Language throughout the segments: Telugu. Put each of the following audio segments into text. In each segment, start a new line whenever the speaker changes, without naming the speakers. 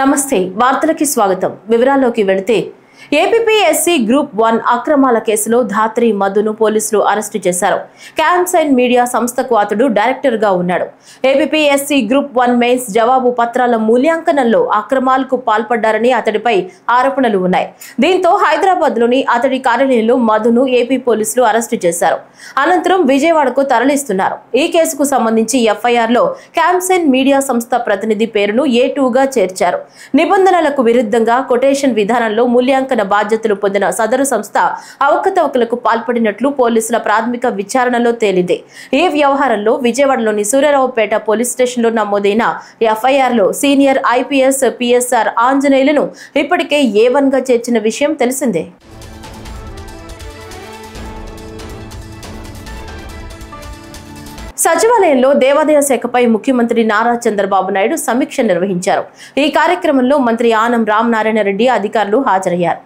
నమస్తే వార్తలకి స్వాగతం వివరాల్లోకి వెళితే ఏపీఎస్సీ గ్రూప్ 1 అక్రమాల కేసులో ధాత్రి మధును పోలీసులు అరెస్టు చేశారు. క్యాంసైన్ మీడియా సంస్థకు అతడు డైరెక్టర్ గా ఉన్నాడు. ఏపీఎస్సీ గ్రూప్ 1 మెయిన్స్ జవాబు పత్రాల మూల్యాంకనంలో అక్రమాలకు పాల్పడ్డారని అతడిపై ఆరోపణలు ఉన్నాయి. దీంతో హైదరాబాద్ లోని అతడి కార్యాలయంలో మధును ఏపీ పోలీసులు అరెస్టు చేశారు. అనంతరం విజయవాడకు తరలిస్తున్నారు. ఈ కేసుకు సంబంధించి ఎఫ్ఐఆర్ లో క్యాంసైన్ మీడియా సంస్థ ప్రతినిధి పేరును A2గా చేర్చారు. నిబంధనలకు విరుద్ధంగా కొటేషన్ విధానంలో మూల్యాంకన బాధ్యతలు పొందిన సదరు సంస్థ అవకతవకలకు పాల్పడినట్లు పోలీసుల ప్రాథమిక విచారణలో తేలింది. ఈ వ్యవహారంలో విజయవాడలోని సూర్యారావుపేట పోలీస్ స్టేషన్లో నమోదైన ఎఫ్ఐఆర్ లో సీనియర్ ఐపీఎస్ పిఎస్ఆర్ ఆంజనేయులను ఇప్పటికే A1గా చేర్చిన విషయం తెలిసిందే. సచివాలయంలో దేవాదాయ శాఖపై ముఖ్యమంత్రి నారా చంద్రబాబు నాయుడు సమీక్ష నిర్వహించారు. ఈ కార్యక్రమంలో మంత్రి ఆనం రామనారాయణ రెడ్డి అధికారులు హాజరయ్యారు.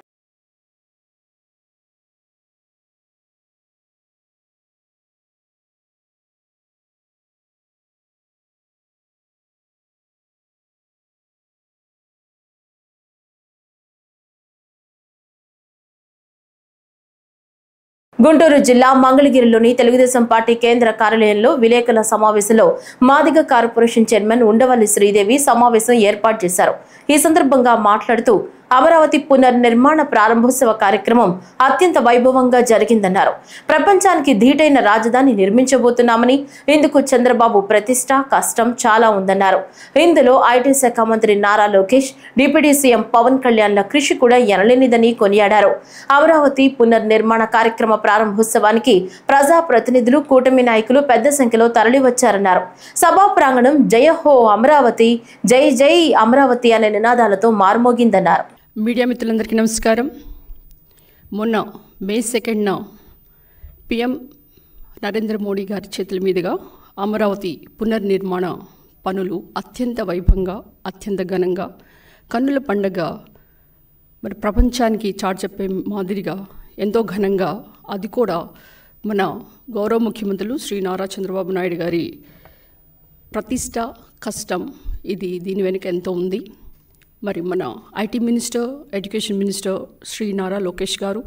గుంటూరు జిల్లా మంగళగిరిలోని తెలుగుదేశం పార్టీ కేంద్ర కార్యాలయంలో విలేకరుల సమావేశంలో మాదిగ కార్పొరేషన్ చైర్మన్ ఉండవల్లి శ్రీదేవి సమావేశం ఏర్పాటు చేశారు. ఈ సందర్భంగా మాట్లాడుతూ అమరావతి పునర్నిర్మాణ ప్రారంభోత్సవ కార్యక్రమం అత్యంత వైభవంగా జరిగిందన్నారు. ప్రపంచానికి ధీటైన రాజధాని నిర్మించబోతున్నామని, ఇందుకు చంద్రబాబు ప్రతిష్ట కష్టం చాలా ఉందన్నారు. ఇందులో ఐటీ శాఖ మంత్రి నారా లోకేష్, డిప్యూటీ సీఎం పవన్ కళ్యాణ్ల కృషి కూడా ఎనలేనిదని కొనియాడారు. అమరావతి పునర్నిర్మాణ కార్యక్రమ ప్రారంభోత్సవానికి ప్రజా ప్రతినిధులు, కూటమి నాయకులు పెద్ద సంఖ్యలో తరలివచ్చారన్నారు. సభా ప్రాంగణం జయ హో అమరావతి, జై జై అమరావతి అనే నినాదాలతో మారుమోగిందన్నారు.
మీడియా మిత్రులందరికీ నమస్కారం. మొన్న మే 2న PM నరేంద్ర మోడీ గారి చేతుల మీదుగా అమరావతి పునర్నిర్మాణ పనులు అత్యంత వైభవంగా, అత్యంత ఘనంగా, కన్నుల పండగ మరి ప్రపంచానికి చాటి చెప్పే మాదిరిగా ఎంతో ఘనంగా, అది కూడా మన గౌరవ ముఖ్యమంత్రులు శ్రీ నారా చంద్రబాబు నాయుడు గారి ప్రతిష్ట కష్టం, దీని వెనుక ఎంతో ఉంది. మరి మన IT minister, education minister Shri Nara Lokesh గారు,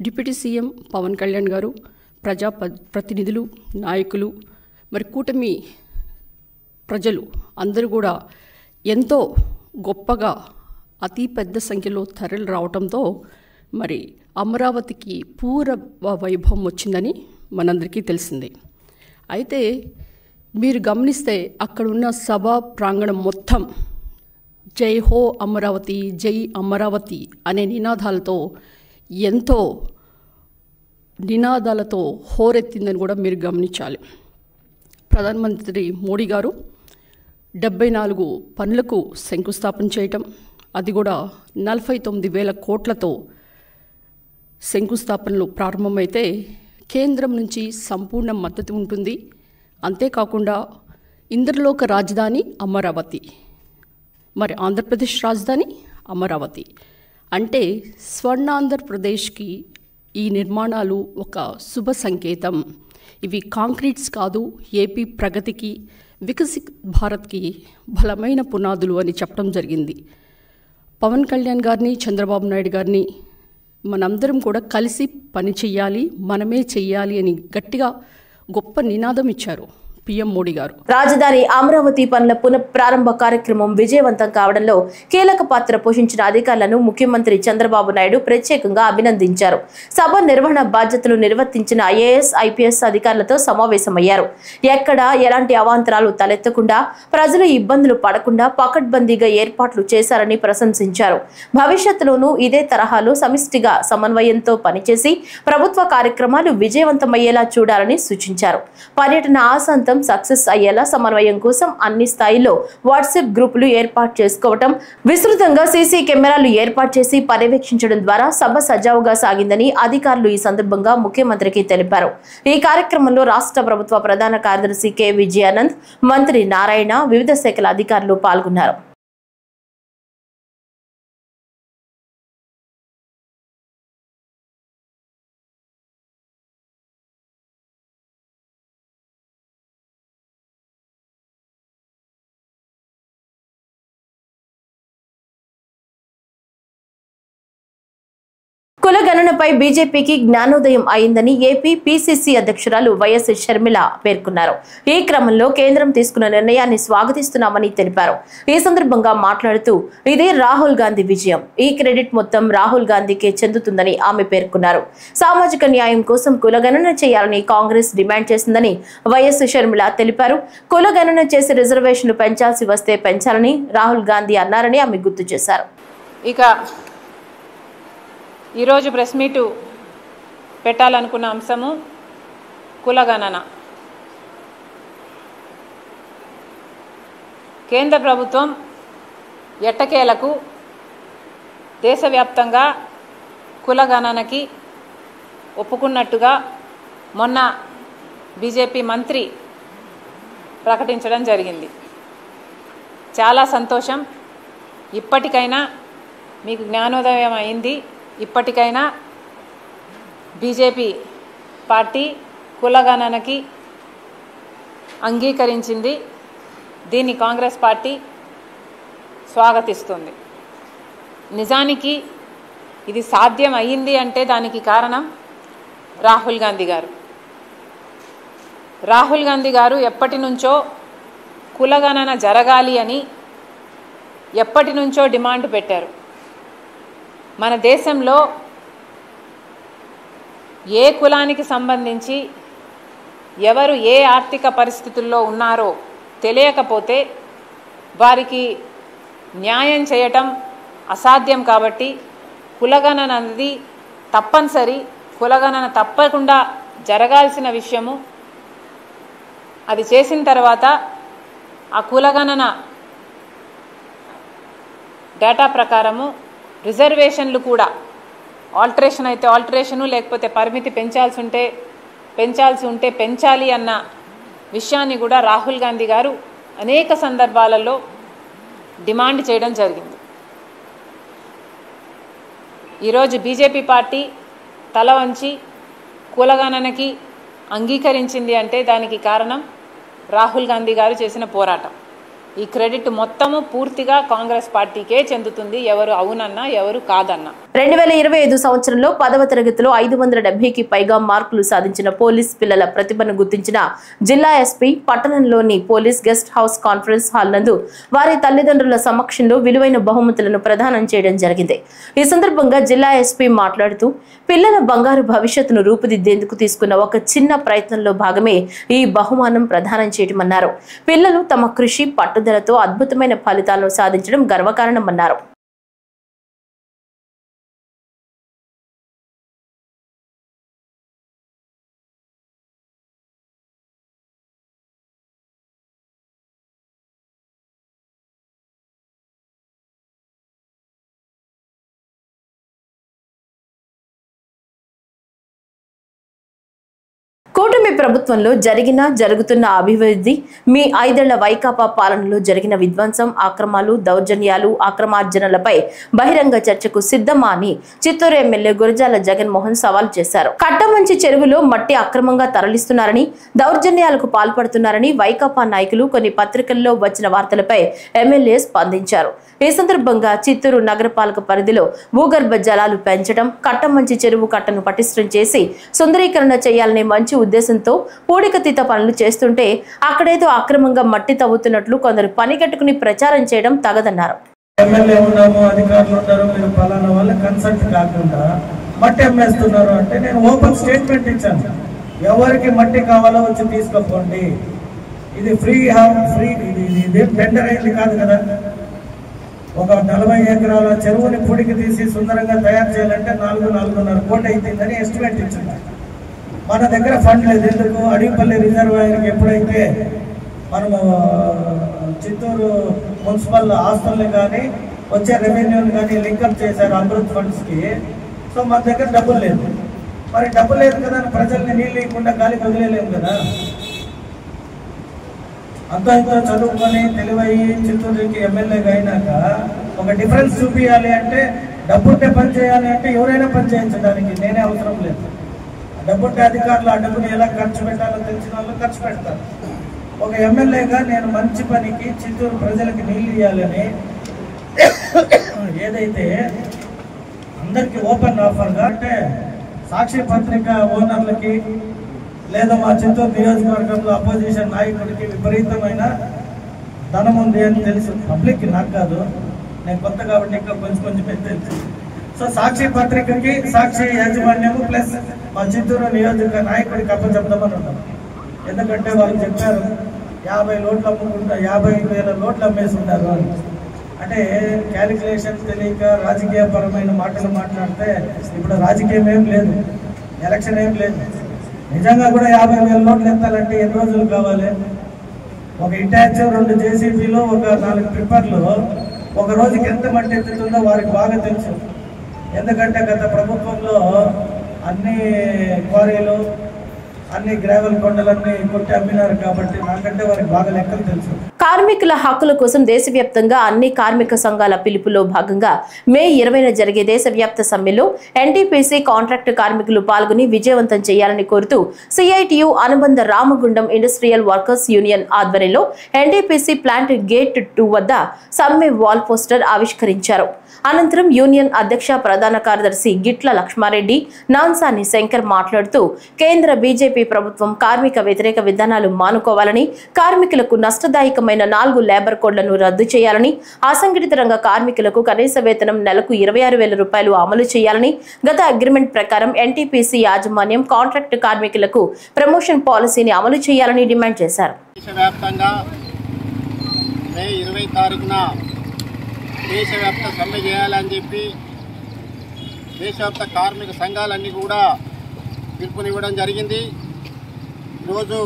డిప్యూటీ సీఎం పవన్ కళ్యాణ్ గారు, ప్రజా ప్రతినిధులు, నాయకులు, మరి కూటమి ప్రజలు అందరూ కూడా ఎంతో గొప్పగా అతి పెద్ద సంఖ్యలో తరలి రావడంతో మరి అమరావతికి పూర్వ వైభవం వచ్చిందని మనందరికీ తెలిసిందే. అయితే మీరు గమనిస్తే అక్కడున్న సభా ప్రాంగణం మొత్తం జై హో అమరావతి, జై అమరావతి అనే నినాదాలతో ఎంతో హోరెత్తిందని కూడా మీరు గమనించాలి. ప్రధానమంత్రి మోడీ గారు 74 పనులకు శంకుస్థాపన చేయటం, అది కూడా 49,000 కోట్లతో శంకుస్థాపనలు ప్రారంభమైతే కేంద్రం నుంచి సంపూర్ణ మద్దతు ఉంటుంది. అంతేకాకుండా ఇంద్రలోక రాజధాని అమరావతి, మరి ఆంధ్రప్రదేశ్ రాజధాని అమరావతి అంటే స్వర్ణాంధ్రప్రదేశ్కి ఈ నిర్మాణాలు ఒక శుభ సంకేతం. ఇవి కాంక్రీట్స్ కాదు, ఏపీ ప్రగతికి, వికసిత్ భారత్కి బలమైన పునాదులు అని చెప్పడం జరిగింది. పవన్ కళ్యాణ్ గారిని, చంద్రబాబు నాయుడు గారిని మనందరం కూడా కలిసి పని చెయ్యాలి, మనమే చెయ్యాలి అని గట్టిగా గొప్ప నినాదం ఇచ్చారు PM మోడీ గారు.
రాజధాని అమరావతి పనుల పునఃప్రారంభ కార్యక్రమం విజయవంతం కావడంలో కీలక పాత్ర పోషించిన అధికారులను ముఖ్యమంత్రి చంద్రబాబు నాయుడు ప్రత్యేకంగా అభినందించారు. సభ నిర్వహణ బాధ్యతలు నిర్వర్తించిన IAS, IPS అధికారులతో సమావేశమయ్యారు. ఎక్కడ ఎలాంటి అవాంతరాలు తలెత్తకుండా, ప్రజలు ఇబ్బందులు పడకుండా పకడ్బందీగా ఏర్పాట్లు చేశారని ప్రశంసించారు. భవిష్యత్తులోనూ ఇదే తరహాలో సమిష్టిగా సమన్వయంతో పనిచేసి ప్రభుత్వ కార్యక్రమాలు విజయవంతమయ్యేలా చూడాలని సూచించారు. పర్యటన ఆశాంతం సక్సెస్ అయ్యేలా సమన్వయం కోసం అన్ని స్థాయిల్లో వాట్సాప్ గ్రూపులు ఏర్పాటు చేసుకోవటం, విస్తృతంగా సీసీ కెమెరాలు ఏర్పాటు చేసి పర్యవేక్షించడం ద్వారా సభ సజావుగా సాగిందని అధికారులు ఈ సందర్భంగా ముఖ్యమంత్రికి తెలిపారు. ఈ కార్యక్రమంలో రాష్ట్ర ప్రభుత్వ ప్రధాన కార్యదర్శి K. విజయానంద్, మంత్రి నారాయణ, వివిధ శాఖల అధికారులు పాల్గొన్నారు. కులగణనపై బీజేపీకి జ్ఞానోదయం అయిందని ఏపీ పీసీసీ అధ్యక్షురాలు వైఎస్ షర్మిల పేర్కొన్నారు. ఈ క్రమంలో కేంద్రం తీసుకున్న నిర్ణయాన్ని స్వాగతిస్తున్నామని తెలిపారు. ఈ సందర్భంగా మాట్లాడుతూ ఇది రాహుల్ గాంధీ విజయం, ఈ క్రెడిట్ మొత్తం రాహుల్ గాంధీకే చెందుతుందని ఆమె పేర్కొన్నారు. సామాజిక న్యాయం కోసం కులగణన చేయాలని కాంగ్రెస్ డిమాండ్ చేసిందని వైఎస్ షర్మిల తెలిపారు. కులగణన చేసి రిజర్వేషన్లు పెంచాల్సి వస్తే పెంచాలని రాహుల్ గాంధీ అన్నారని ఆమె గుర్తు చేశారు.
ఇక ఈరోజు ప్రెస్ మీటు పెట్టాలనుకున్న అంశము కులగణన. కేంద్ర ప్రభుత్వం ఎట్టకేలకు దేశవ్యాప్తంగా కులగణనకి ఒప్పుకున్నట్టుగా మొన్న బీజేపీ మంత్రి ప్రకటించడం జరిగింది. చాలా సంతోషం. ఇప్పటికైనా మీకు జ్ఞానోదయం అయింది. ఇప్పటికైనా బీజేపీ పార్టీ కులగణనకి అంగీకరించింది. దీన్ని కాంగ్రెస్ పార్టీ స్వాగతిస్తుంది. నిజానికి ఇది సాధ్యం అయ్యింది అంటే దానికి కారణం రాహుల్ గాంధీ గారు. రాహుల్ గాంధీ గారు ఎప్పటి నుంచో కులగణన జరగాలి అని ఎప్పటి నుంచో డిమాండ్ పెట్టారు. మన దేశంలో ఏ కులానికి సంబంధించి ఎవరు ఏ ఆర్థిక పరిస్థితుల్లో ఉన్నారో తెలియకపోతే వారికి న్యాయం చేయటం అసాధ్యం. కాబట్టి కులగణన అనేది తప్పనిసరి. కులగణన తప్పకుండా జరగాల్సిన విషయము. అది చేసిన తర్వాత ఆ కులగణన డేటా ప్రకారము రిజర్వేషన్లు కూడా ఆల్టరేషన్ అయితే ఆల్టరేషను, లేకపోతే పరిమితి పెంచాల్సి ఉంటే పెంచాలి అన్న విషయాన్ని కూడా రాహుల్ గాంధీ గారు అనేక సందర్భాలలో డిమాండ్ చేయడం జరిగింది. ఈరోజు బీజేపీ పార్టీ తల వంచి కులగణనకి అంగీకరించింది అంటే దానికి కారణం రాహుల్ గాంధీ గారు చేసిన పోరాటం. ఈ క్రెడిట్ మొత్తము పూర్తిగా కాంగ్రెస్ పార్టీకే చెందుతుంది, ఎవరు అవునన్నా ఎవరు కాదన్నా.
2025 సంవత్సరంలో 10వ తరగతిలో 570కి పైగా మార్కులు సాధించిన పోలీస్ పిల్లల ప్రతిభను గుర్తించిన జిల్లా ఎస్పీ పట్టణంలోని police guest house conference hall నందు వారి తల్లిదండ్రుల సమక్షంలో విలువైన బహుమతులను ప్రదానం చేయడం జరిగింది. ఈ సందర్భంగా జిల్లా ఎస్పీ మాట్లాడుతూ పిల్లల బంగారు భవిష్యత్తును రూపుదిద్దేందుకు తీసుకున్న ఒక చిన్న ప్రయత్నంలో భాగమే ఈ బహుమానం ప్రదానం చేయడమన్నారు. పిల్లలు తమ కృషి పట్టుదలతో అద్భుతమైన ఫలితాలను సాధించడం గర్వకారణమన్నారు. కూటమి ప్రభుత్వంలో జరుగుతున్న అభివృద్ధి, మీ 5 ఏళ్ల వైకాపా పాలనలో జరిగిన విధ్వంసం, అక్రమాలు, దౌర్జన్యాలు, అక్రమార్జనలపై బహిరంగ చర్చకు సిద్ధమా అని చిత్తూరు ఎమ్మెల్యే గురజాల జగన్మోహన్ సవాల్ చేశారు. కట్టమంచి చెరువులో మట్టి అక్రమంగా తరలిస్తున్నారని, దౌర్జన్యాలకు పాల్పడుతున్నారని వైకాపా నాయకులు కొన్ని పత్రికల్లో వచ్చిన వార్తలపై ఎమ్మెల్యే స్పందించారు. ఈ సందర్భంగా చిత్తూరు నగరపాలక పరిధిలో భూగర్భ జలాలు పెంచడం, కట్టమంచి చెరువు కట్టను పటిష్టం చేసి సుందరీకరణ చేయాలనే మంచి ఉద్దేశంతో పూడికతీత పనులు చేస్తుంటే అక్కడేదో అక్రమంగా మట్టి తవ్వుతున్నట్లు కొందరు పని కట్టుకుని ప్రచారం చేయడం తగదన్నారు.
ఎమ్మెల్యే ఉన్నాము, అధికారులు ఉన్నారు, మీరు పలానా వాళ్ళ కన్సల్ట్ కాకుండా మట్టి అమ్మేస్తున్నారు అంటే నేను ఓపెన్ స్టేట్మెంట్ ఇచ్చాను. ఎవరికి మట్టి కావాలో వచ్చి తీసుకోండి. ఇది ఫ్రీ ఇది టెండర్ అయింది కాదు కదా. ఒక 40 ఎకరాల చెరువుని పూడికి తీసి సుందరంగా తయారు చేయాలంటే 4-4.5 కోటి అవుతుందని ఎస్టిమేట్ ఇచ్చింది. మన దగ్గర ఫండ్ లేదు. ఎందుకు? అడిపల్లి రిజర్వాయర్కి ఎప్పుడైతే మనము చిత్తూరు మున్సిపల్ ఆస్తుల్ని కానీ వచ్చే రెవెన్యూని కానీ లింకప్ చేశారు అమృత్ ఫండ్స్కి. సో మన దగ్గర డబ్బులు లేదు. మరి డబ్బు లేదు కదా ప్రజల్ని నీళ్ళు ఇవ్వకుండా గాలికి వదిలేలేము కదా. అంతా ఇంత చదువుకొని తెలివయ్యి చిత్తూరుకి ఎమ్మెల్యేగా అయినాక ఒక డిఫరెన్స్ చూపించాలి అంటే డబ్బుంటే పని చేయాలి అంటే ఎవరైనా పని చేయించడానికి నేనే అవసరం లేదు. డబ్బుంటే అధికారులు ఆ డబ్బుని ఎలా ఖర్చు పెట్టాలో తెలిసిన వాళ్ళు ఖర్చు పెడతారు. ఒక ఎమ్మెల్యేగా నేను మంచి పనికి చిత్తూరు ప్రజలకి నీళ్ళు ఇవ్వాలని ఏదైతే అందరికీ ఓపెన్ ఆఫర్గా అంటే సాక్షి పత్రిక ఓనర్లకి లేదా మా చిత్తూరు నియోజకవర్గంలో అపోజిషన్ నాయకుడికి విపరీతమైన ధనం ఉంది అని తెలుసు. పబ్లిక్కి నాకు కాదు, నేను కొత్త కాబట్టి ఇంకా కొంచెం తెలుసు. సో సాక్షి పత్రికకి సాక్షి యాజమాన్యము ప్లస్ మా చిత్తూరు నియోజకవర్గ నాయకుడికి అప్పచెప్దామని ఉన్నాం. ఎందుకంటే వాళ్ళు చెప్పారు 50 లోట్లు అమ్ముకుంటా 50,000 లోట్లు అమ్మేసి ఉంటారు అని. అంటే క్యాలిక్యులేషన్ తెలియక రాజకీయపరమైన మాటలు మాట్లాడితే ఇప్పుడు రాజకీయం ఏం లేదు, ఎలక్షన్ ఏం లేదు. నిజంగా కూడా 50,000 లోట్లు ఎత్తాలంటే ఎన్ని రోజులు కావాలి? ఒక ఇటాచ్ 2 జేసీబీలు ఒక 4 ట్రిప్పర్లు ఒక రోజుకి ఎంత మట్టి ఎత్తుతుందో వారికి బాగా తెలుసు. ఎందుకంటే గత ప్రభుత్వంలో అన్ని క్వారీలు అన్ని గ్రావెల్ కొండలన్నీ కొట్టి అమ్మినారు కాబట్టి నాకంటే వారికి బాగా లెక్కలు తెలుసు.
కార్మికుల హక్కుల కోసం దేశవ్యాప్తంగా అన్ని కార్మిక సంఘాల పిలుపులో భాగంగా మే 20న జరిగే దేశవ్యాప్త సమ్మెలో ఎన్టీపీసీ కాంట్రాక్టు కార్మికులు పాల్గొని విజయవంతం చేయాలని కోరుతూ సిఐటియు అనుబంధ రామగుండం ఇండస్ట్రియల్ వర్కర్స్ యూనియన్ ఆధ్వర్యంలో ఎన్టీపీసీ ప్లాంట్ గేట్ 2 వద్ద సమ్మె వాల్ పోస్టర్ ఆవిష్కరించారు. అనంతరం యూనియన్ అధ్యక్ష ప్రధాన కార్యదర్శి గిట్ల లక్ష్మారెడ్డి నాన్సాని శంకర్ మాట్లాడుతూ కేంద్ర బీజేపీ ప్రభుత్వం కార్మిక వ్యతిరేక విధానాలు మానుకోవాలని, కార్మికులకు నష్టదాయకమైన 4 లేబర్ కోడ్లను రద్దు చేయాలని, అసంఘటిత రంగ కార్మికులకు కనీస వేతనం నెలకు 26,000 రూపాయలు అమలు చేయాలని, గత అగ్రిమెంట్ ప్రకారం ఎన్టీపీసీ యాజమాన్యం కాంట్రాక్ట్ కార్మికులకు ప్రమోషన్ పాలసీని అమలు చేయాలని డిమాండ్ చేశారు.
దేశవ్యాప్త సమ్మె చేయాలని చెప్పి దేశవ్యాప్త కార్మిక సంఘాలన్నీ కూడా పిలుపునివ్వడం జరిగింది. ఈరోజు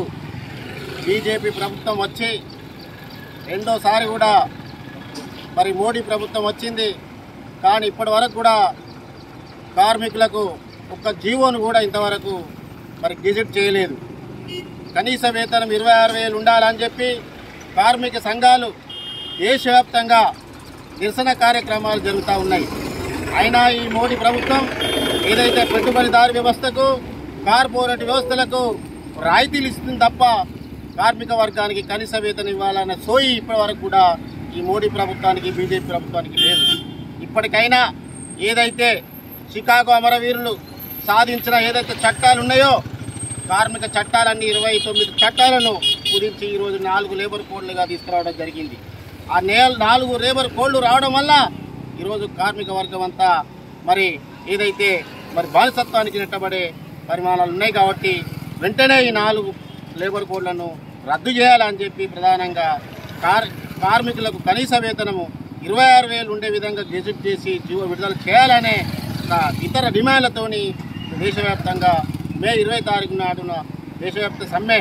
బీజేపీ ప్రభుత్వం వచ్చి రెండోసారి కూడా మరి మోడీ ప్రభుత్వం వచ్చింది. కానీ ఇప్పటి వరకు కూడా కార్మికులకు ఒక్క జీవోను కూడా ఇంతవరకు మరి గెజెట్ చేయలేదు. కనీస వేతనం 26,000 ఉండాలని చెప్పి కార్మిక సంఘాలు దేశవ్యాప్తంగా నిరసన కార్యక్రమాలు జరుగుతూ ఉన్నాయి. అయినా ఈ మోడీ ప్రభుత్వం ఏదైతే పెట్టుబడిదారు వ్యవస్థకు కార్పొరేట్ వ్యవస్థలకు రాయితీలు ఇస్తుంది తప్ప కార్మిక వర్గానికి కనీస వేతనం ఇవ్వాలన్న సోయి ఇప్పటి వరకు కూడా ఈ మోడీ ప్రభుత్వానికి బీజేపీ ప్రభుత్వానికి లేదు. ఇప్పటికైనా ఏదైతే చికాగో అమరవీరులు సాధించిన ఏదైతే చట్టాలు ఉన్నాయో కార్మిక చట్టాలన్నీ 29 చట్టాలను గురించి ఈరోజు 4 లేబర్ కోడ్లుగా తీసుకురావడం జరిగింది. ఆ 4 లేబర్ కోడ్లు రావడం వల్ల ఈరోజు కార్మిక వర్గం అంతా మరి ఏదైతే మరి బానిసత్వానికి నెట్టబడే పరిమాణాలు ఉన్నాయి కాబట్టి వెంటనే ఈ 4 లేబర్ కోడ్లను రద్దు చేయాలని చెప్పి ప్రధానంగా కార్మికులకు కనీస వేతనము 26,000 ఉండే విధంగా గెజెట్ చేసి జీవో విడుదల చేయాలనే ఇతర డిమాండ్లతోని దేశవ్యాప్తంగా మే 20 తారీఖు నాడున దేశవ్యాప్త సమ్మె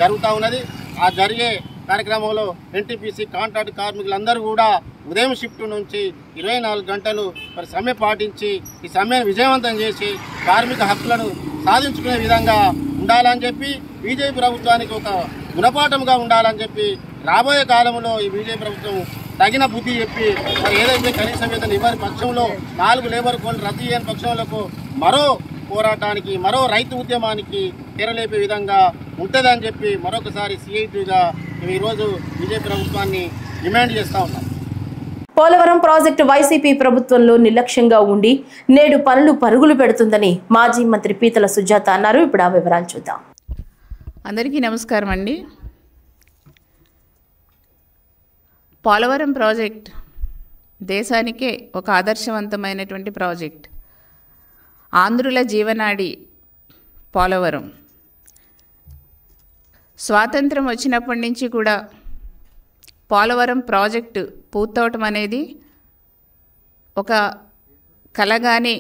జరుగుతూ ఉన్నది. ఆ జరిగే కార్యక్రమంలో ఎన్టీపీసీ కాంట్రాక్ట్ కార్మికులందరూ కూడా ఉదయం షిఫ్ట్ నుంచి 24 గంటలు మరి సమ్మె పాటించి ఈ సమ్మెను విజయవంతం చేసి కార్మిక హక్కులను సాధించుకునే విధంగా ఉండాలని చెప్పి బీజేపీ ప్రభుత్వానికి ఒక గుణపాఠంగా ఉండాలని చెప్పి రాబోయే కాలంలో ఈ బీజేపీ ప్రభుత్వం తగిన బుద్ధి చెప్పి మరి ఏదైతే కనీస వేతనం ఇవ్వని పక్షంలో 4 లేబర్ కోడ్లు రద్దు చేయని పక్షంలో మరో పోరాటానికి మరో రైతు ఉద్యమానికి తెరలేపే విధంగా ఉంటుందని చెప్పి మరొకసారి సిఐటిగా ఈరోజు బీజేపీ ప్రభుత్వాన్ని డిమాండ్ చేస్తూ ఉన్నాం.
పోలవరం ప్రాజెక్టు వైసీపీ ప్రభుత్వంలో నిర్లక్ష్యంగా ఉండి నేడు పనులు పరుగులు పెడుతుందని మాజీ మంత్రి పీతల సుజాత అన్నారు. ఇప్పుడు ఆ వివరాలు చూద్దాం.
అందరికీ నమస్కారం అండి. పోలవరం ప్రాజెక్ట్ దేశానికే ఒక ఆదర్శవంతమైనటువంటి ప్రాజెక్ట్. ఆంధ్రుల జీవనాడి పోలవరం. స్వాతంత్రం వచ్చినప్పటి నుంచి కూడా పోలవరం ప్రాజెక్టు పూర్తవటం అనేది ఒక కలగానే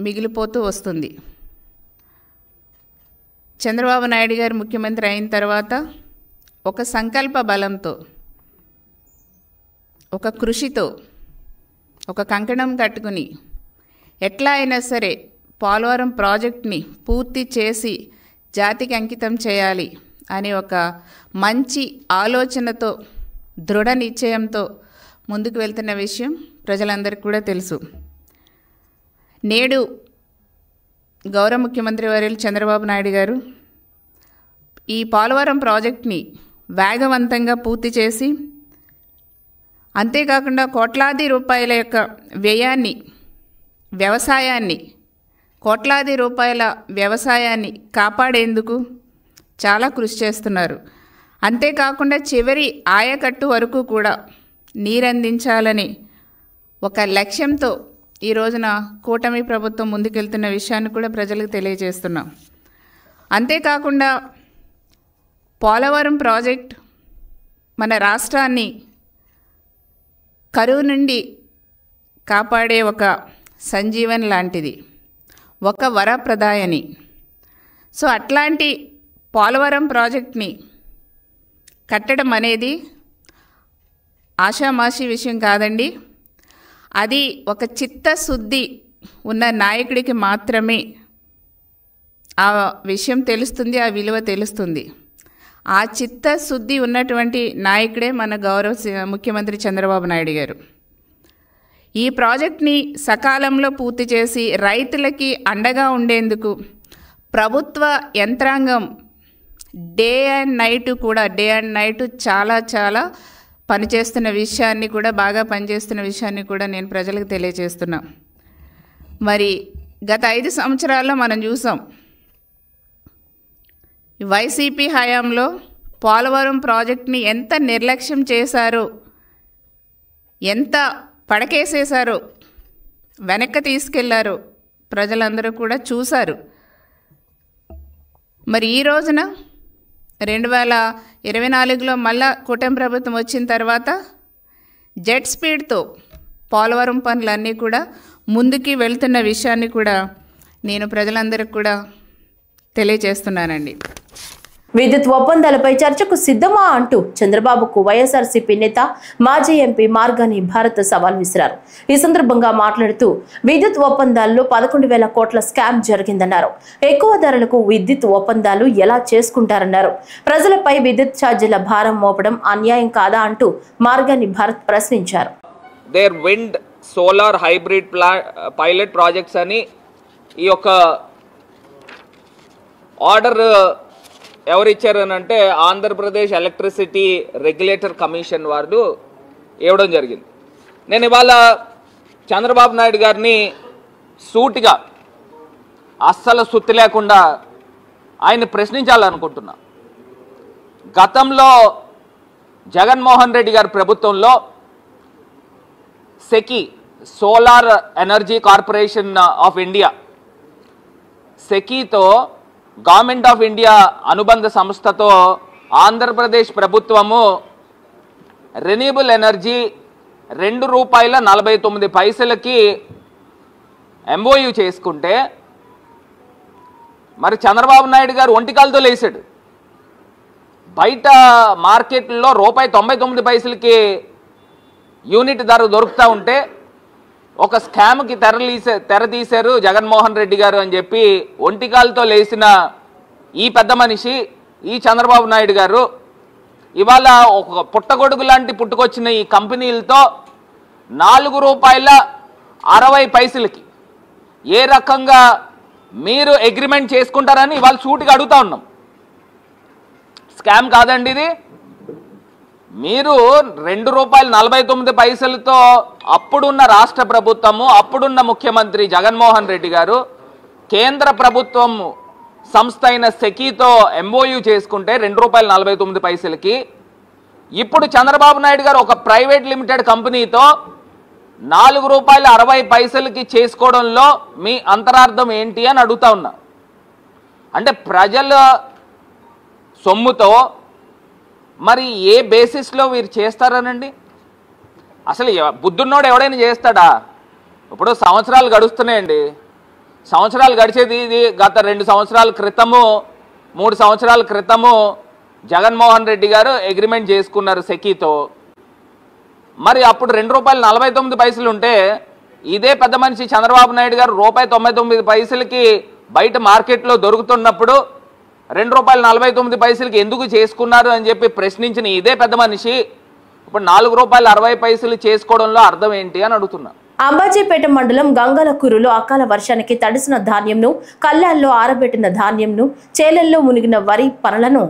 మిగిలిపోతూ వస్తుంది. చంద్రబాబు నాయుడు గారు ముఖ్యమంత్రి అయిన తర్వాత ఒక సంకల్ప బలంతో, ఒక కృషితో, ఒక కంకణం కట్టుకుని ఎట్లా అయినా సరే పోలవరం ప్రాజెక్ట్ని పూర్తి చేసి జాతికి అంకితం చేయాలి అనే ఒక మంచి ఆలోచనతో, దృఢ నిశ్చయంతో ముందుకు వెళ్తున్న విషయం ప్రజలందరికీ కూడా తెలుసు. నేడు గౌరవ ముఖ్యమంత్రి వర్యులు చంద్రబాబు నాయుడు గారు ఈ పోలవరం ప్రాజెక్ట్ని వేగవంతంగా పూర్తి చేసి, అంతేకాకుండా కోట్లాది రూపాయల యొక్క వ్యయాన్ని వ్యవసాయాన్ని, కోట్లాది రూపాయల వ్యవసాయాన్ని కాపాడేందుకు చాలా కృషి చేస్తున్నారు. అంతేకాకుండా చివరి ఆయకట్టు వరకు కూడా నీరందించాలని ఒక లక్ష్యంతో ఈ రోజున కూటమి ప్రభుత్వం ముందుకెళ్తున్న విషయాన్ని కూడా ప్రజలకు తెలియజేస్తున్నాం. అంతేకాకుండా పోలవరం ప్రాజెక్ట్ మన రాష్ట్రాన్ని కరువు నుండి కాపాడే ఒక సంజీవన్ లాంటిది, ఒక వరప్రదాయని. సో అట్లాంటి పోలవరం ప్రాజెక్ట్ని కట్టడం అనేది ఆషామాషి విషయం కాదండి. అది ఒక చిత్తశుద్ధి ఉన్న నాయకుడికి మాత్రమే ఆ విషయం తెలుస్తుంది, ఆ విలువ తెలుస్తుంది. ఆ చిత్తశుద్ధి ఉన్నటువంటి నాయకుడే మన గౌరవ ముఖ్యమంత్రి చంద్రబాబు నాయుడు గారు. ఈ ప్రాజెక్ట్ని సకాలంలో పూర్తి చేసి రైతులకి అండగా ఉండేందుకు ప్రభుత్వ యంత్రాంగం డే అండ్ నైట్ చాలా పనిచేస్తున్న విషయాన్ని కూడా, బాగా పనిచేస్తున్న విషయాన్ని కూడా నేను ప్రజలకు తెలియజేస్తున్నా. మరి గత 5 సంవత్సరాల్లో మనం చూసాం, వైసీపీ హయాంలో పోలవరం ప్రాజెక్ట్ని ఎంత నిర్లక్ష్యం చేశారో, ఎంత పడకేసేశారో, వెనక్కి తీసుకెళ్లారో ప్రజలందరూ కూడా చూశారు. మరి ఈ రోజున 2024లో మళ్ళా కూటమి ప్రభుత్వం వచ్చిన తర్వాత జెట్ స్పీడ్తో పోలవరం పనులన్నీ కూడా ముందుకి వెళ్తున్న విషయాన్ని కూడా నేను ప్రజలందరికీ కూడా తెలియజేస్తున్నానండి.
విద్యుత్ ఒప్పందాలపై చర్చకు సిద్ధమా అంటూ చంద్రబాబుకు వైఎస్ఆర్సీపీ నేత మాజీ ఎంపీ మార్గాని భారత్ సవాల్ విసిరారు. ఈ సందర్భంగా మాట్లాడుతూ విద్యుత్ ఒప్పందాల్లో 11,000 కోట్ల స్కామ్ జరిగిందన్నారు. ఎక్కువ ధరలకు విద్యుత్ ఒప్పందాలు ఎలా చేసుకుంటారన్నారు. ప్రజలపై విద్యుత్ ఛార్జీల భారం మోపడం అన్యాయం కాదా అంటూ మార్గాని భారత్ ప్రశ్నించారు.
There wind solar hybrid pilot projects అని ఈ యొక్క ఆర్డర్ ఎవరు ఇచ్చారు అని అంటే ఆంధ్రప్రదేశ్ ఎలక్ట్రిసిటీ రెగ్యులేటర్ కమిషన్ వాళ్ళు ఇవ్వడం జరిగింది. నేను ఇవాళ చంద్రబాబు నాయుడు గారిని సూటిగా, అస్సలు సుత్తి లేకుండా ఆయన ప్రశ్నించాలనుకుంటున్నా. గతంలో జగన్మోహన్ రెడ్డి గారి ప్రభుత్వంలో SECI, solar energy corporation of India, సెకీతో గవర్నమెంట్ ఆఫ్ ఇండియా అనుబంధ సంస్థతో ఆంధ్రప్రదేశ్ ప్రభుత్వము రెన్యూబుల్ ఎనర్జీ ₹2.49 ఎంఓయూ చేసుకుంటే, మరి చంద్రబాబు నాయుడు గారు ఒంటికాలతో లేచాడు. బయట మార్కెట్లో ₹1.99 యూనిట్ ధర దొరుకుతూ ఉంటే ఒక స్కామ్కి తెర తీశారు జగన్మోహన్ రెడ్డి గారు అని చెప్పి ఒంటికాలతో లేచిన ఈ పెద్ద మనిషి, ఈ చంద్రబాబు నాయుడు గారు ఇవాళ ఒక పుట్టగొడుగు లాంటి పుట్టుకొచ్చిన ఈ కంపెనీలతో ₹4.60 ఏ రకంగా మీరు అగ్రిమెంట్ చేసుకుంటారని ఇవాళ సూటిగా అడుగుతా ఉన్నాం. స్కామ్ కాదండి ఇది. మీరు ₹2.49 అప్పుడున్న రాష్ట్ర ప్రభుత్వము, అప్పుడున్న ముఖ్యమంత్రి జగన్మోహన్ రెడ్డి గారు కేంద్ర ప్రభుత్వం సంస్థ అయిన సెకీతో ఎంఓయూ చేసుకుంటే ₹2.49 ఇప్పుడు చంద్రబాబు నాయుడు గారు ఒక ప్రైవేట్ లిమిటెడ్ కంపెనీతో ₹4.60 చేసుకోవడంలో మీ అంతరార్థం ఏంటి అని అడుగుతా ఉన్నా. అంటే ప్రజల సొమ్ముతో మరి ఏ బేసిస్లో వీరు చేస్తారనండి? అసలు బుద్ధున్నోడు ఎవడైనా చేస్తాడా? ఇప్పుడు సంవత్సరాలు గడుస్తున్నాయండి. సంవత్సరాలు గడిచేది ఇది గత 2 సంవత్సరాల క్రితము, 3 సంవత్సరాల క్రితము జగన్మోహన్ రెడ్డి గారు అగ్రిమెంట్ చేసుకున్నారు సెకీతో. మరి అప్పుడు ₹2.49 ఉంటే ఇదే పెద్ద మనిషి చంద్రబాబు నాయుడు గారు ₹1.99 బయట మార్కెట్లో దొరుకుతున్నప్పుడు ₹2.49 ఎందుకు చేసుకున్నారు అని చెప్పి ప్రశ్నించిన ఇదే పెద్ద మనిషి ఇప్పుడు ₹4.60 చేసుకోవడంలో అర్థం ఏంటి అని అడుగుతున్నా.
అంబాజీపేట మండలం గంగలకూరులో అకాల వర్షానికి తడిసిన ధాన్యంను, కళ్ళాల్లో ఆరబెట్టిన ధాన్యంను, చేలల్లో మునిగిన వరి పనులను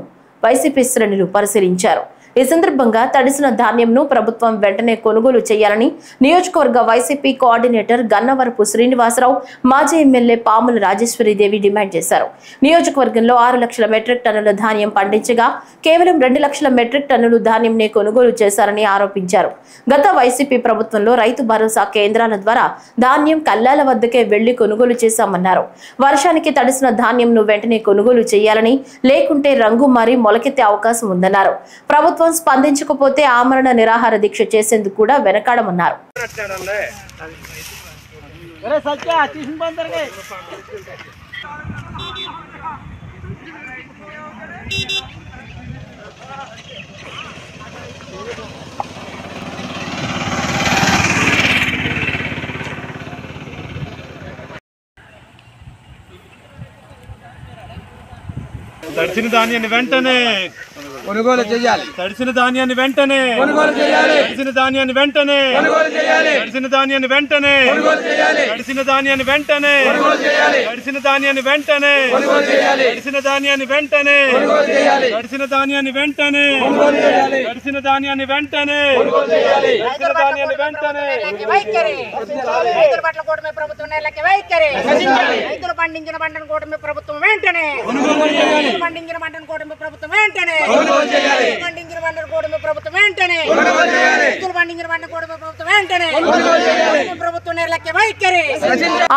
వైసీపీ శ్రేణులు పరిశీలించారు. ఈ సందర్భంగా తడిసిన ధాన్యంను ప్రభుత్వం వెంటనే కొనుగోలు చేయాలని నియోజకవర్గ వైసీపీ కోఆర్డినేటర్ గన్నవరపు శ్రీనివాసరావు, మాజీ ఎమ్మెల్యే పాముల రాజేశ్వరీదేవి డిమాండ్ చేశారు. నియోజకవర్గంలో 6 లక్షల మెట్రిక్ టన్నుల ధాన్యం పండించగా కేవలం 2 లక్షల మెట్రిక్ టన్నులు ధాన్యంనే కొనుగోలు చేశారని ఆరోపించారు. గత వైసీపీ ప్రభుత్వంలో రైతు భరోసా కేంద్రాల ద్వారా ధాన్యం కల్లాల వద్దకే వెళ్లి కొనుగోలు చేశామన్నారు. వర్షానికి తడిసిన ధాన్యంను వెంటనే కొనుగోలు చేయాలని, లేకుంటే రంగు మారి మొలకెత్తే అవకాశం ఉందన్నారు. ప్రభుత్వం స్పందించకపోతే ఆమరణ నిరాహార దీక్ష చేసేందుకు కూడా వెనకాడమన్నారు.
తడిసిన ధాన్యాన్ని వెంటనే
కొనుగోలు చేయాలి.
తడిసిన ధాన్యాన్ని వెంటనే
కొనుగోలు చేయాలి.
తడిసిన ధాన్యాన్ని వెంటనే
కొనుగోలు చేయాలి.
తడిసిన ధాన్యాన్ని వెంటనే
కొనుగోలు చేయాలి.
తడిసిన ధాన్యాన్ని వెంటనే
కొనుగోలు చేయాలి.
తడిసిన ధాన్యాన్ని వెంటనే
కొనుగోలు చేయాలి.
తడిసిన ధాన్యాన్ని వెంటనే
కొనుగోలు చేయాలి.
తడిసిన ధాన్యాన్ని వెంటనే
కొనుగోలు చేయాలి.
తడిసిన ధాన్యాన్ని వెంటనే
కొనుగోలు చేయాలి.
తడిసిన ధాన్యాన్ని వెంటనే
రైతుల పట్ల కూటమి ప్రభుత్వం నెలకి వైఖరి. రైతులు పండించిన పంటను కూటమి ప్రభుత్వం వెంటనే పండించిన పంటను కూటమి ప్రభుత్వం వెంటనే పండించిన పంటను కూటమి ప్రభుత్వం వెంటనే రైతులు పండించిన పంటను కూటమి ప్రభుత్వం వెంటనే ప్రభుత్వం నెలకి వైఖరి.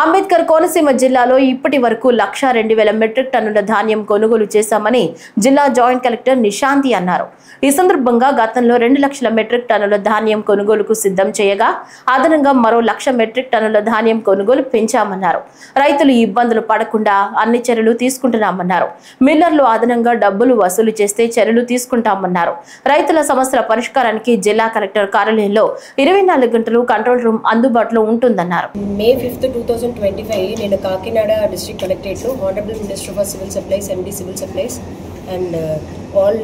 అంబేద్కర్ కోనసీమ జిల్లాలో ఇప్పటి వరకు 1,02,000 మెట్రిక్ టన్నుల ధాన్యం కొనుగోలు చేశామని జిల్లా జాయింట్ కలెక్టర్ నిశాంతి అన్నారు. ఈ సందర్భంగా గతంలో 2 లక్షల మెట్రిక్ టన్నుల ధాన్యం కొనుగోలుకు సిద్ధం చేయగా అదనంగా మరో 1,00,000 మెట్రిక్ టన్నుల ధాన్యం కొనుగోలు పెంచామన్నారు. రైతులు ఇబ్బందులు పడకుండా అన్ని చర్యలు తీసుకుంటున్నామన్నారు. మిల్లర్లు అదనంగా డబ్బులు వసూలు చేస్తే చర్యలు తీసుకుంటామన్నారు. రైతుల సమస్యల పరిష్కారానికి జిల్లా కలెక్టర్ కార్యాలయంలో 24 గంటలు కంట్రోల్ రూమ్ అందుబాటులో ఉంటుందన్నారు.
May 5th, 2025 నేను కాకినాడ డిస్ట్రిక్ట్ కలెక్టరేట్లో honourable minister for civil supplies, MD civil supplies and all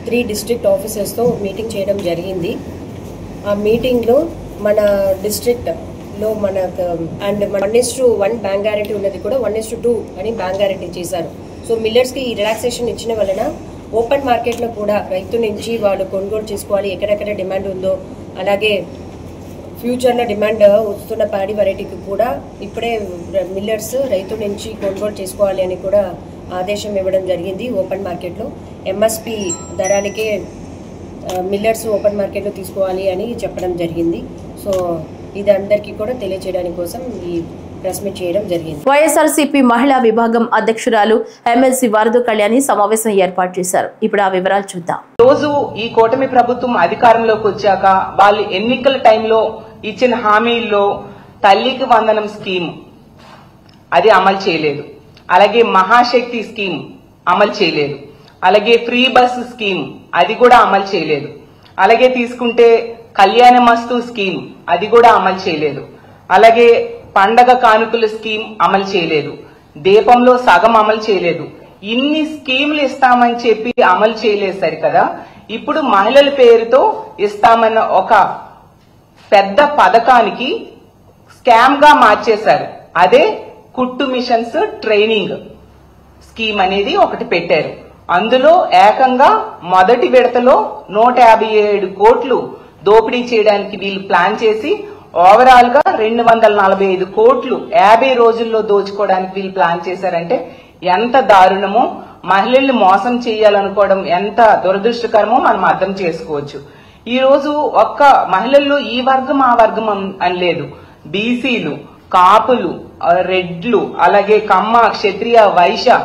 3 district ఆఫీసర్స్తో మీటింగ్ చేయడం జరిగింది. ఆ మీటింగ్లో మన డిస్ట్రిక్ట్లో మనకు అండ్ 1:1 బ్యాంక్ గ్యారెంటీ ఉన్నది కూడా 1:2 అని బ్యాంక్ గ్యారెంటీ చేశారు. సో మిల్లర్స్కి ఈ రిలాక్సేషన్ ఇచ్చిన వలన ఓపెన్ మార్కెట్లో కూడా రైతు నుంచి వాళ్ళు కొనుగోలు చేసుకోవాలి, ఎక్కడెక్కడ డిమాండ్ ఉందో, అలాగే ఫ్యూచర్లో డిమాండ్ వస్తున్న ప్యాడీ వెరైటీకి కూడా ఇప్పుడే మిల్లర్స్ రైతు నుంచి కొనుగోలు చేసుకోవాలి అని కూడా ఆదేశం ఇవ్వడం జరిగింది. ఓపెన్ మార్కెట్లో ఎంఎస్పి ధరలకే మిల్లర్స్ ఓపెన్ మార్కెట్లో తీసుకోవాలి అని చెప్పడం జరిగింది. సో ఇది అందరికీ కూడా తెలియజేయడానికి కోసం ఈ ప్రెస్ మీట్ చేయడం జరిగింది.
వైఎస్ఆర్సీపీ మహిళా విభాగం అధ్యక్షురాలు ఎమ్మెల్సీ వరదు కళ్యాణి సమావేశం ఏర్పాటు చేశారు. ఇప్పుడు ఆ వివరాలు చూద్దాం.
రోజు ఈ కూటమి ప్రభుత్వం అధికారంలోకి వచ్చాక వాళ్ళు ఎన్నికల టైంలో ఇచ్చిన హామీల్లో తల్లికి వందనం స్కీమ్ అది అమలు చేయలేదు. అలాగే మహాశక్తి స్కీమ్ అమలు చేయలేదు. అలాగే ఫ్రీ బస్ స్కీమ్ అది కూడా అమలు చేయలేదు. అలాగే తీసుకుంటే కళ్యాణమస్తు స్కీమ్ అది కూడా అమలు చేయలేదు. అలాగే పండగ కానుకల స్కీమ్ అమలు చేయలేదు. దీపంలో సగం అమలు చేయలేదు. ఇన్ని స్కీములు ఇస్తామని చెప్పి అమలు చేయలేదు సరికదా. ఇప్పుడు మహిళల పేరుతో ఇస్తామన్న ఒక పెద్ద పథకానికి స్కామ్ గా మార్చేశారు. అదే కుట్టు మిషన్స్ ట్రైనింగ్ స్కీమ్ అనేది ఒకటి పెట్టారు. అందులో ఏకంగా మొదటి విడతలో 157 కోట్లు దోపిడీ చేయడానికి వీళ్ళు ప్లాన్ చేసి ఓవరాల్ గా 245 కోట్లు 50 రోజుల్లో దోచుకోవడానికి వీళ్ళు ప్లాన్ చేశారంటే ఎంత దారుణమో, మహిళల్ని మోసం చేయాలనుకోవడం ఎంత దురదృష్టకరమో మనం అర్థం చేసుకోవచ్చు. ఈ రోజు ఒక్క మహిళల్లో ఈ వర్గం ఆ వర్గం అని లేదు. బీసీలు, కాపులు, రెడ్లు, అలాగే కమ్మ, క్షత్రియ, వైశ్య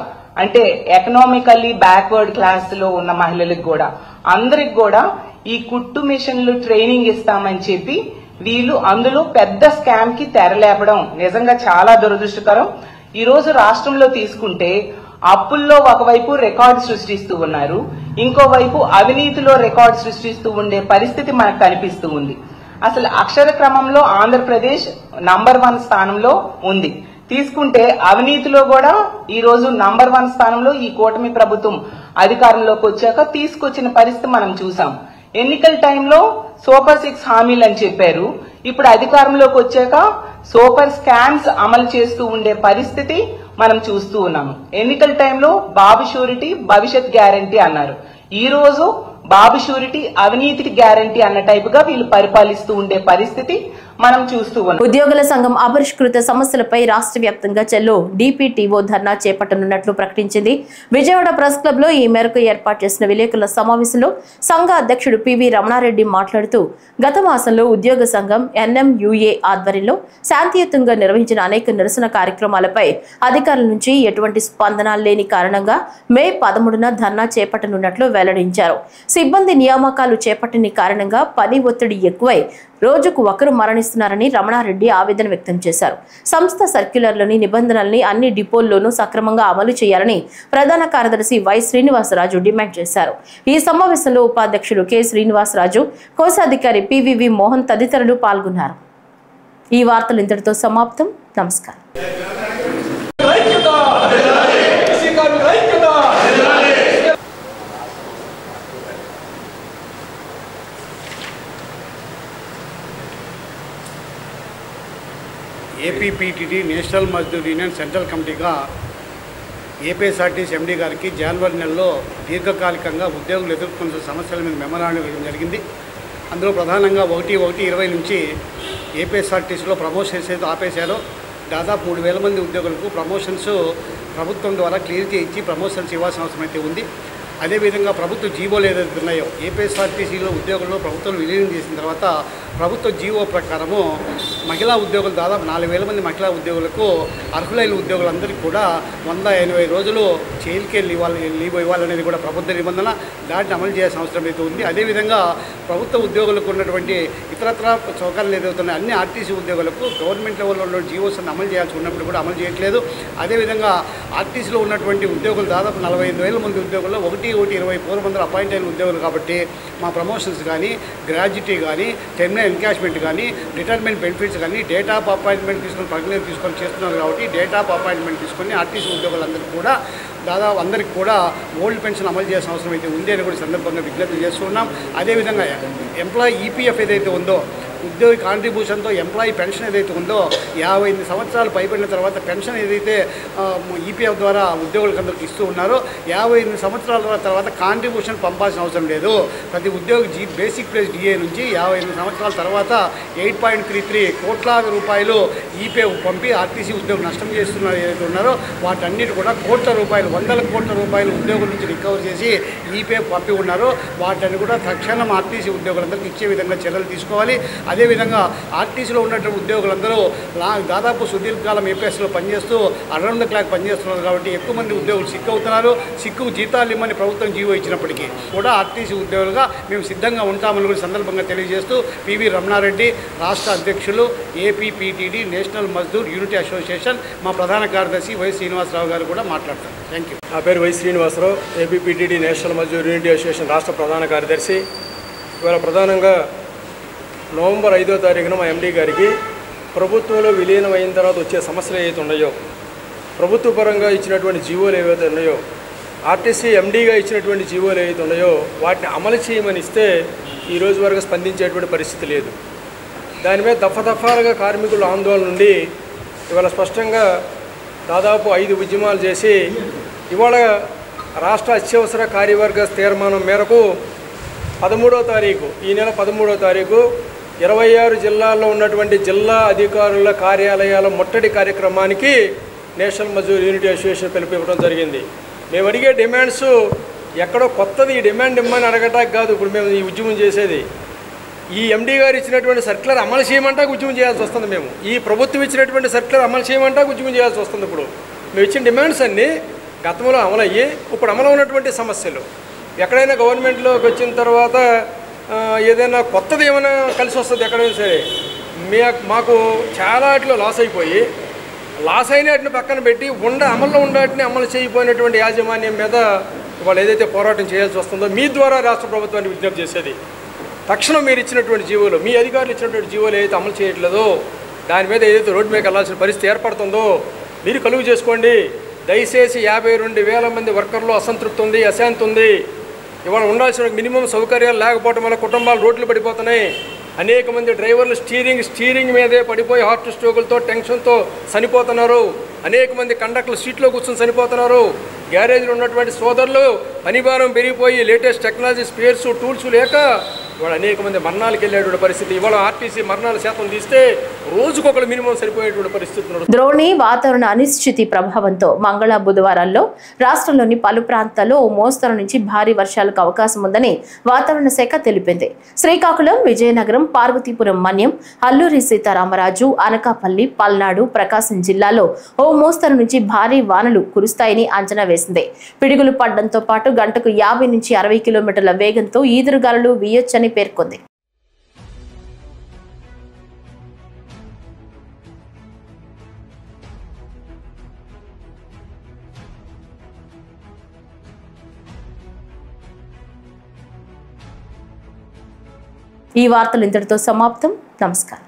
అంటే ఎకనామికల్లీ బ్యాక్వర్డ్ క్లాస్ లో ఉన్న మహిళలకు కూడా అందరికి కూడా ఈ కుట్టు మిషన్లు ట్రైనింగ్ ఇస్తామని చెప్పి వీళ్ళు అందులో పెద్ద స్కామ్ కి తెరలేపడం నిజంగా చాలా దురదృష్టకరం. ఈ రోజు రాష్ట్రంలో తీసుకుంటే అప్పుల్లో ఒకవైపు రికార్డు సృష్టిస్తూ ఉన్నారు, ఇంకోవైపు అవినీతిలో రికార్డు సృష్టిస్తూ ఉండే పరిస్థితి మనకు కనిపిస్తూ ఉంది. అసలు అక్షర క్రమంలో ఆంధ్రప్రదేశ్ నంబర్ 1 స్థానంలో ఉంది. తీసుకుంటే అవినీతిలో కూడా ఈ రోజు నంబర్ 1 స్థానంలో ఈ కూటమి ప్రభుత్వం అధికారంలోకి వచ్చాక తీసుకొచ్చిన పరిస్థితి మనం చూసాం. ఎన్నికల టైంలో సూపర్ 6 హామీలు అని చెప్పారు. ఇప్పుడు అధికారంలోకి వచ్చాక సూపర్ స్కామ్స్ అమలు చేస్తూ ఉండే పరిస్థితి మనం చూస్తూ ఉన్నాము. ఎన్నికల టైంలో బాబు షూరిటీ, భవిష్యత్ గ్యారంటీ అన్నారు. ఈ రోజు బాబు షూరిటీ అవినీతికి గ్యారంటీ అన్న టైపుగా వీళ్ళు పరిపాలిస్తూ ఉండే పరిస్థితి మనం చూస్తూ ఉన్నాం.
ఉద్యోగుల సంఘం అపరిష్కృత సమస్యలపై రాష్ట్ర వ్యాప్తంగా చెల్లో డిపిటిఓ ధర్నా చేపట్టనున్నట్లు ప్రకటించింది. విజయవాడ ప్రెస్ క్లబ్ లో ఈ మేరకు ఏర్పాటు చేసిన విలేకరుల సమావేశంలో సంఘ అధ్యక్షుడు పివి రమణారెడ్డి మాట్లాడుతూ గత మాసంలో ఉద్యోగ సంఘం ఎన్ఎంయుఏ ఆధ్వర్యంలో శాంతియుతంగా నిర్వహించిన అనేక నిరసన కార్యక్రమాలపై అధికారుల నుంచి ఎటువంటి స్పందన లేని కారణంగా మే 13న ధర్నా చేపట్టనున్నట్లు వెల్లడించారు. సిబ్బంది నియామకాలు చేపట్టని కారణంగా పని ఒత్తిడి ఎక్కువై రోజుకు ఒకరు మరణిస్తున్నారని రమణారెడ్డి ఆవేదన వ్యక్తం చేశారు. సంస్థ సర్క్యులర్లోని నిబంధనల్ని అన్ని డిపోల్లోనూ సక్రమంగా అమలు చేయాలని ప్రధాన కార్యదర్శి వై శ్రీనివాసరాజు డిమాండ్ చేశారు. ఈ సమావేశంలో ఉపాధ్యక్షులు కె శ్రీనివాసరాజు, కోశాధికారి పివివి మోహన్ తదితరులు పాల్గొన్నారు. ఈ వార్తలు ఇంతటితో సమాప్తం. నమస్కారం.
APPTD national Mazdoor union central కమిటీగా ఏపీఎస్ఆర్టీసీ ఎండీ గారికి జనవరి నెలలో దీర్ఘకాలికంగా ఉద్యోగులు ఎదుర్కొంటున్న సమస్యల మీద మెమరాండం ఇవ్వడం జరిగింది. అందులో ప్రధానంగా 1/1/20 నుంచి ఏపీఎస్ఆర్టీసీలో ప్రమోషన్స్ ఏదో ఆపేశారో దాదాపు 3,000 మంది ఉద్యోగులకు ప్రమోషన్స్ ప్రభుత్వం ద్వారా క్లియర్ ఇచ్చి ప్రమోషన్స్ ఇవ్వాల్సిన అవసరం అయితే ఉంది. అదేవిధంగా ప్రభుత్వ జీవోలు ఏదైతే ఉన్నాయో ఏపీఎస్ఆర్టీసీలో ఉద్యోగులను ప్రభుత్వం విలీనం చేసిన తర్వాత ప్రభుత్వ జీవో ప్రకారము మహిళా ఉద్యోగులు దాదాపు 4,000 మంది మహిళా ఉద్యోగులకు అర్హులైన ఉద్యోగులందరికీ కూడా 180 రోజులు జైలుకే లీవ్ ఇవ్వాలనేది కూడా ప్రభుత్వ నిబంధన. దాన్ని అమలు చేయాల్సిన అవసరం అయితే ఉంది. అదేవిధంగా ప్రభుత్వ ఉద్యోగులకు ఉన్నటువంటి ఇతరత్ర సౌకర్యాలు ఏదవుతున్నాయి అన్ని ఆర్టీసీ ఉద్యోగులకు గవర్నమెంట్ లెవెల్లో ఉన్న జీవోస్ అమలు చేయాల్సి ఉన్నప్పుడు కూడా అమలు చేయట్లేదు. అదేవిధంగా ఆర్టీసీలో ఉన్నటువంటి ఉద్యోగులు దాదాపు 45,000 మంది ఉద్యోగుల్లో 1/1/20 పూర్వమందరూ అపాయింట్ అయిన ఉద్యోగులు కాబట్టి మా ప్రమోషన్స్ కానీ గ్రాడ్యుటీ కానీ టెర్మినల్ ఎన్కాష్మెంట్ కానీ రిటైర్మెంట్ బెనిఫిట్స్ కానీ డేట్ ఆఫ్ అపాయింట్మెంట్ తీసుకొని ప్రజ్ఞ తీసుకొని చేస్తున్నారు కాబట్టి డేట్ ఆఫ్ అపాయింట్మెంట్ తీసుకొని ఆర్టీసీ ఉద్యోగులందరికీ కూడా దాదాపు అందరికీ కూడా ఓల్డ్ పెన్షన్ అమలు చేయాల్సిన అవసరం అయితే ఉంది అని కూడా సందర్భంగా విజ్ఞప్తి చేస్తున్నాం. అదేవిధంగా ఎంప్లాయీ ఈపీఎఫ్ ఏదైతే ఉందో ఉద్యోగి కాంట్రిబ్యూషన్తో ఎంప్లాయీ పెన్షన్ ఏదైతే ఉందో 58 సంవత్సరాలు పైబడిన తర్వాత పెన్షన్ ఏదైతే ఈపీఎఫ్ ద్వారా ఉద్యోగులకు అందరికీ ఇస్తూ ఉన్నారో 58 సంవత్సరాల తర్వాత కాంట్రిబ్యూషన్ పంపాల్సిన అవసరం లేదు. ప్రతి ఉద్యోగి బేసిక్ ప్లస్ డిఏ నుంచి 58 సంవత్సరాల తర్వాత 8.33 కోట్ల రూపాయలు ఈపీఎఫ్ పంపి ఆర్టీసీ ఉద్యోగులు నష్టం చేస్తున్నారు ఏదైతే ఉన్నారో వాటన్నిటి కూడా కోట్ల రూపాయలు 100 కోట్ల రూపాయలు ఉద్యోగుల నుంచి రికవర్ చేసి ఈపీఎఫ్ పంపి ఉన్నారో వాటిని కూడా తక్షణం ఆర్టీసీ ఉద్యోగులందరికీ ఇచ్చే విధంగా చర్యలు తీసుకోవాలి. అదేవిధంగా ఆర్టీసీలో ఉన్నటువంటి ఉద్యోగులందరూ దాదాపు సుదీర్ఘకాలం ఏపీఎస్లో పనిచేస్తూ అరౌండ్ ద క్లాక్ పనిచేస్తున్నారు కాబట్టి ఎక్కువ మంది ఉద్యోగులు సిక్ అవుతున్నారు. సిక్కు జీతాలు ఇమ్మని ప్రభుత్వం జీవో ఇచ్చినప్పటికీ కూడా ఆర్టీసీ ఉద్యోగులుగా మేము సిద్ధంగా ఉంటామని కూడా సందర్భంగా తెలియజేస్తూ పివి రమణారెడ్డి రాష్ట్ర అధ్యక్షులు APPTD national Mazdoor unity association మా ప్రధాన కార్యదర్శి వై శ్రీనివాసరావు గారు కూడా మాట్లాడతారు. Thank you.
నా పేరు Y Srinivasa Rao, APPTD national Mazdoor unity association రాష్ట్ర ప్రధాన కార్యదర్శి. ఇవాళ ప్రధానంగా నవంబర్ 5వ తారీఖున మా ఎండీ గారికి ప్రభుత్వంలో విలీనం అయిన తర్వాత వచ్చే సమస్యలు ఏవైతే ఉన్నాయో ప్రభుత్వ పరంగా ఇచ్చినటువంటి జీవోలు ఏవైతే ఉన్నాయో ఆర్టీసీ ఎండీగా ఇచ్చినటువంటి జీవోలు ఏవైతే ఉన్నాయో వాటిని అమలు చేయమని ఇస్తే ఈ రోజు వరకు స్పందించేటువంటి పరిస్థితి లేదు. దాని మీద దఫాలుగా కార్మికుల ఆందోళన నుండి ఇవాళ స్పష్టంగా దాదాపు 5 ఉద్యమాలు చేసి ఇవాళ రాష్ట్ర అత్యవసర కార్యవర్గ తీర్మానం మేరకు 13వ తారీఖు ఈ నెల 13వ తారీఖు 26 జిల్లాల్లో ఉన్నటువంటి జిల్లా అధికారుల కార్యాలయాల ముట్టడి కార్యక్రమానికి నేషనల్ మజ్దూర్ యూనిటీ అసోసియేషన్ పిలుపునివ్వడం జరిగింది. మేము అడిగే డిమాండ్స్ ఎక్కడో కొత్తది ఈ డిమాండ్ ఇమ్మని అడగటానికి కాదు ఇప్పుడు మేము ఈ ఉద్యమం చేసేది. ఈ ఎండీ గారు ఇచ్చినటువంటి సర్క్యులర్ అమలు చేయమంటా ఉద్యమం చేయాల్సి వస్తుంది. మేము ఈ ప్రభుత్వం ఇచ్చినటువంటి సర్క్యులర్ అమలు చేయమంటా ఉద్యమం చేయాల్సి వస్తుంది. ఇప్పుడు మేము ఇచ్చిన డిమాండ్స్ అన్నీ గతంలో అమలయ్యి ఇప్పుడు అమలు ఉన్నటువంటి సమస్యలు ఎక్కడైనా గవర్నమెంట్లోకి వచ్చిన తర్వాత ఏదైనా కొత్తది ఏమైనా కలిసి వస్తుంది ఎక్కడైనా సరే మాకు చాలా వాటిలో లాస్ అయిపోయి లాస్ అయిన వాటిని పక్కన పెట్టి అమల్లో ఉండేటిని అమలు చేయకపోయినటువంటి యాజమాన్యం మీద వాళ్ళు ఏదైతే పోరాటం చేయాల్సి వస్తుందో మీ ద్వారా రాష్ట్ర ప్రభుత్వాన్ని విజ్ఞప్తి చేసేది తక్షణం మీరు ఇచ్చినటువంటి జీవోలు మీ అధికారులు ఇచ్చినటువంటి జీవోలు ఏదైతే అమలు చేయట్లేదో దాని మీద ఏదైతే రోడ్డు మీద వెళ్ళాల్సిన పరిస్థితి ఏర్పడుతుందో మీరు కలుగు చేసుకోండి. దయచేసి 52,000 మంది వర్కర్లు అసంతృప్తి ఉంది, అశాంతి ఉంది. ఇవాళ ఉండాల్సిన మినిమం సౌకర్యాలు లేకపోవడం వల్ల కుటుంబాలు రోడ్లు పడిపోతున్నాయి. అనేక మంది డ్రైవర్లు స్టీరింగ్ మీదే పడిపోయి హార్ట్ స్ట్రోకులతో టెన్షన్తో చనిపోతున్నారు. అనేక మంది కండక్టర్లు సీట్లో కూర్చొని చనిపోతున్నారు. గ్యారేజ్లో ఉన్నటువంటి సోదరులు పనిభారం పెరిగిపోయి లేటెస్ట్ టెక్నాలజీ స్పేర్స్ టూల్స్ లేక ఇవాళ అనేక మంది మరణాలకు వెళ్ళేటువంటి పరిస్థితి. ఇవాళ ఆర్టీసీ మరణాల శాతం తీస్తే రోజుకొకరు మినిమం సరిపోయేటువంటి పరిస్థితి.
ద్రోణి వాతావరణ అనిశ్చితి ప్రభావంతో మంగళ బుధవారాల్లో రాష్ట్రంలోని పలు ప్రాంతాల్లో ఓ మోస్తరు నుంచి భారీ వర్షాలకు అవకాశం ఉందని వాతావరణ శాఖ తెలిపింది. శ్రీకాకుళం, విజయనగరం, పార్వతీపురం మన్యం, అల్లూరి సీతారామరాజు, అనకాపల్లి, పల్నాడు, ప్రకాశం జిల్లాలో ఓ మోస్తరు నుంచి భారీ వానలు కురుస్తాయని అంచనా వేసింది. పిడుగులు పడడంతో పాటు గంటకు 50 నుంచి 60 కిలోమీటర్ల వేగంతో ఈదురుగాలులు వీయొచ్చని పేర్కొంది. ఈ వార్తలు ఇంతటితో సమాప్తం. నమస్కారం.